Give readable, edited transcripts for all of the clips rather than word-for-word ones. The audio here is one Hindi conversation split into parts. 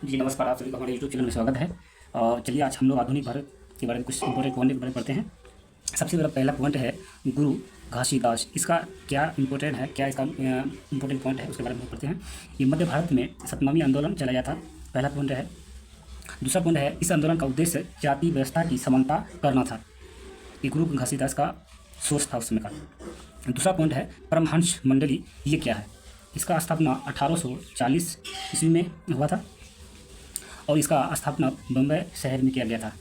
जी नमस्कार, आप सभी का हमारे यूट्यूब चैनल में स्वागत है। और चलिए आज हम लोग आधुनिक भारत के बारे में कुछ इंपॉर्टेंट पॉइंट के बारे में पढ़ते हैं। सबसे पहला पॉइंट है गुरु घासीदास। इसका क्या इंपॉर्टेंट है, क्या इसका इंपॉर्टेंट पॉइंट है, उसके बारे में पढ़ते हैं। ये मध्य भारत में सतनामी आंदोलन चलाया था, पहला पॉइंट है। दूसरा पॉइंट है इस आंदोलन का उद्देश्य जाति व्यवस्था की समानता करना था। ये गुरु घासीदास का सोच था उस समय का। दूसरा पॉइंट है परमहंस मंडली। ये क्या है? इसका स्थापना 1840 ईस्वी में हुआ था और इसका स्थापना बम्बई शहर में किया गया था।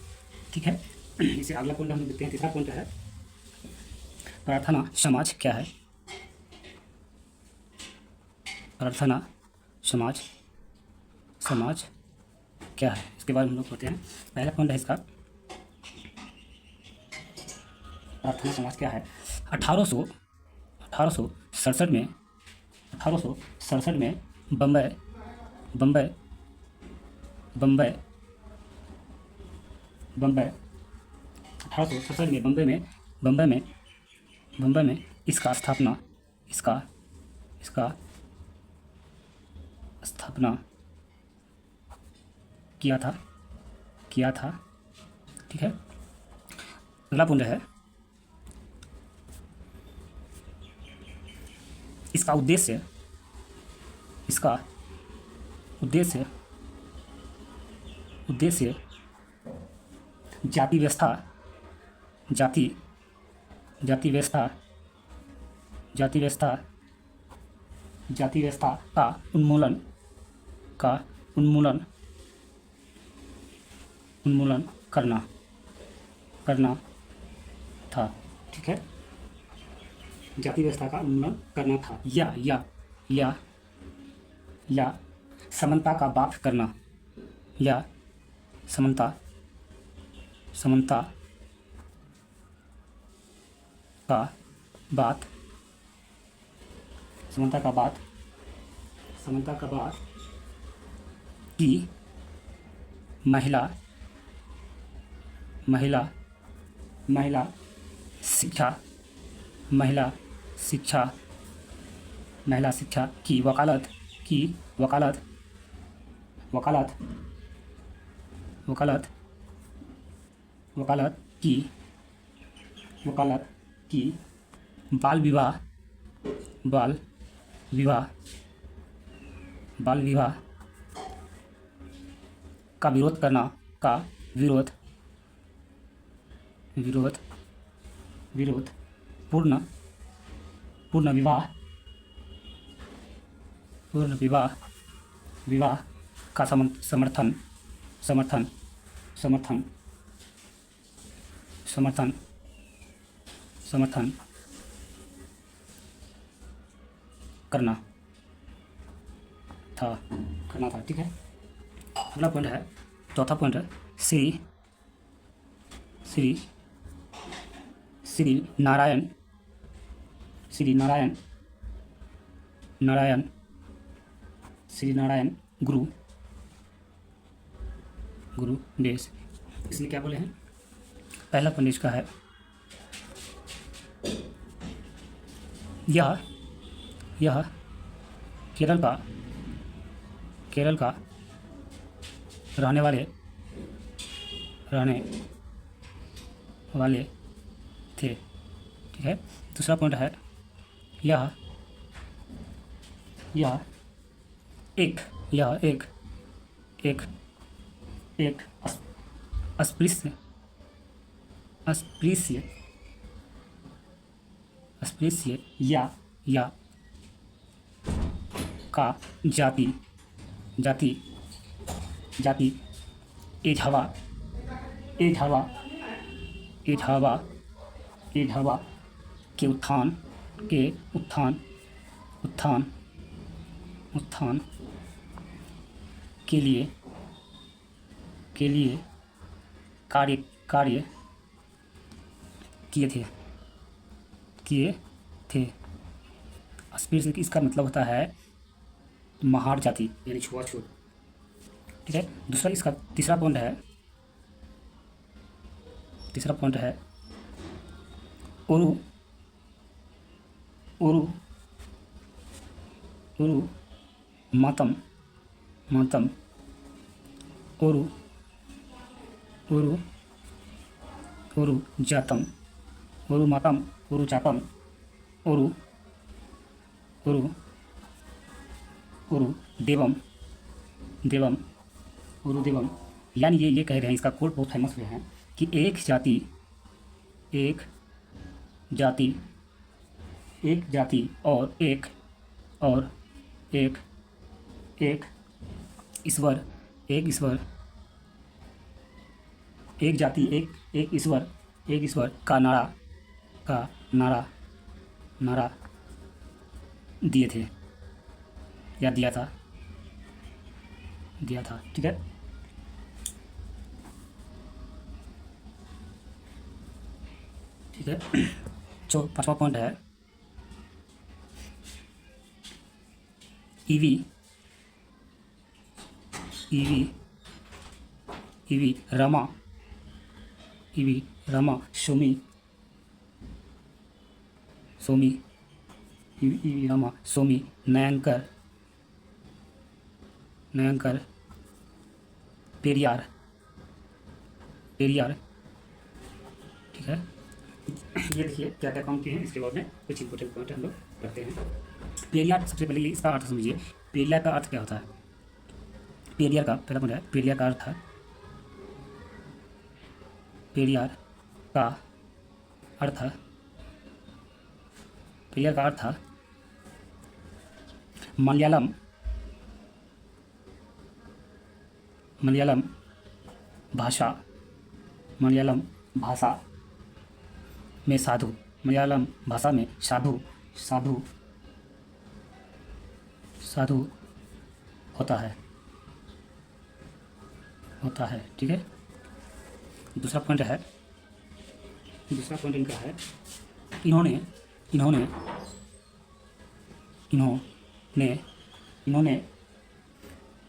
ठीक है, इसे अगला पॉइंट हम देखते हैं। तीसरा पॉइंट है प्रार्थना समाज क्या है? प्रार्थना समाज समाज क्या है, इसके बारे में हम लोग पढ़ते हैं। पहला पॉइंट है इसका प्रार्थना समाज क्या है। 1867 में 1867 में बम्बई बम्बई बम्बई बम्बई 1867 में बम्बई में इसका स्थापना किया था। ठीक है, अगला पॉइंट है इसका उद्देश्य जाति व्यवस्था का उन्मूलन करना था। ठीक है, जाति व्यवस्था का उन्मूलन करना था या समानता का बात करना, या समानता का बात कि महिला शिक्षा की वकालत की बाल विवाह का विरोध करना पूर्ण विवाह का समर्थन करना था। ठीक है, अगला पॉइंट है, चौथा पॉइंट है श्री नारायण गुरु देश। इसलिए क्या बोले हैं? पहला पॉइंट इसका है यह केरल का रहने वाले थे। ठीक है, दूसरा पॉइंट है यह एक अस्पृश्य या का जाति एझावा के उत्थान के लिए कार्य किए थे। अस्पृश्य इसका मतलब होता है महार जाति, यानी छुआछूत। ठीक है, दूसरा इसका तीसरा पॉइंट है उरु मातम ओरु ओरु ओरु जातम ओरु मातम ओरु चातम ओरु ओरु ओरु देवम देवम ओरु देवम। यानी ये कह रहे हैं, इसका कोट बहुत फेमस हुए हैं कि एक जाति एक जाति एक जाति और एक एक ईश्वर एक ईश्वर एक जाति एक ईश्वर का नारा दिए थे या दिया था ठीक है। ठीक है, पांचवा पॉइंट है ईवी रमा सोमी रमा सोमी नयंकर पेरियार ठीक है। ये देखिए क्या क्या काम किए हैं, इसके बाद में कुछ इंपॉर्टेंट पॉइंट हम लोग करते हैं। पेरियार, सबसे पहले इसका अर्थ समझिए। पेरियार का अर्थ क्या होता है? पेरियार का पहला पॉइंट है, पेरियार का अर्थ है, पेरियार का अर्थ है मलयालम भाषा में साधु, मलयालम भाषा में साधु होता है ठीक है। दूसरा पॉइंट इनका है, इन्होंने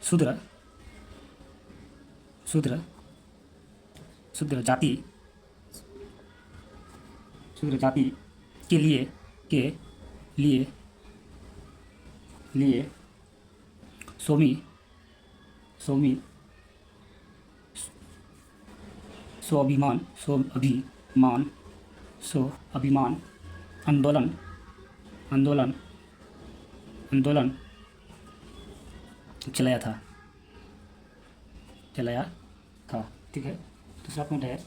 शूद्र जाति के लिए स्वाभिमान आंदोलन चलाया था ठीक है। तीसरा पॉइंट है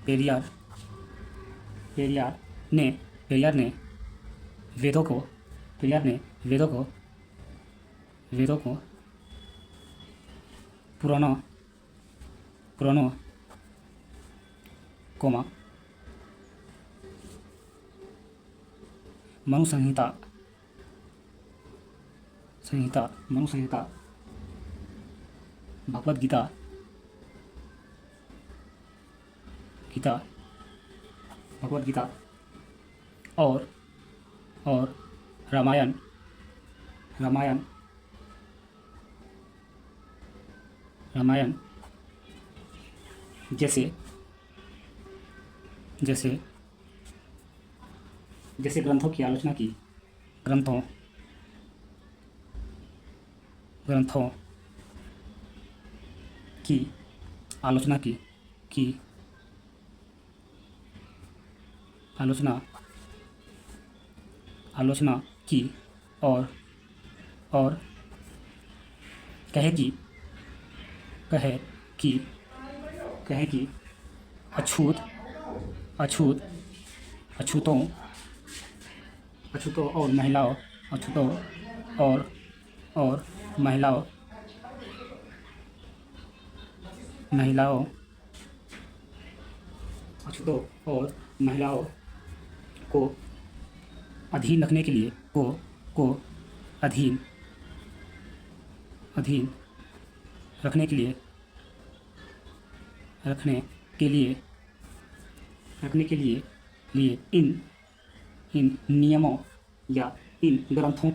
पेरियार ने वेदों को पुराणों मनु संहिता भगवद गीता और रामायण जैसे ग्रंथों की आलोचना की, ग्रंथों की आलोचना की और कहे कि अछूतों और महिलाओं को अधीन रखने के लिए अधीन रखने के लिए इन नियमों या इन ग्रंथों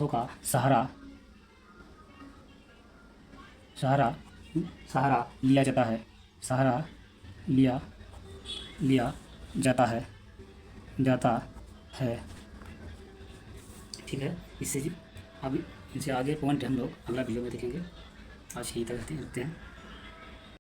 का सहारा लिया जाता है। जाता है, जाता है। ठीक है, इससे अब इनसे आगे पॉइंट हम लोग अगला वीडियो में देखेंगे। आज यही तक रखते हैं।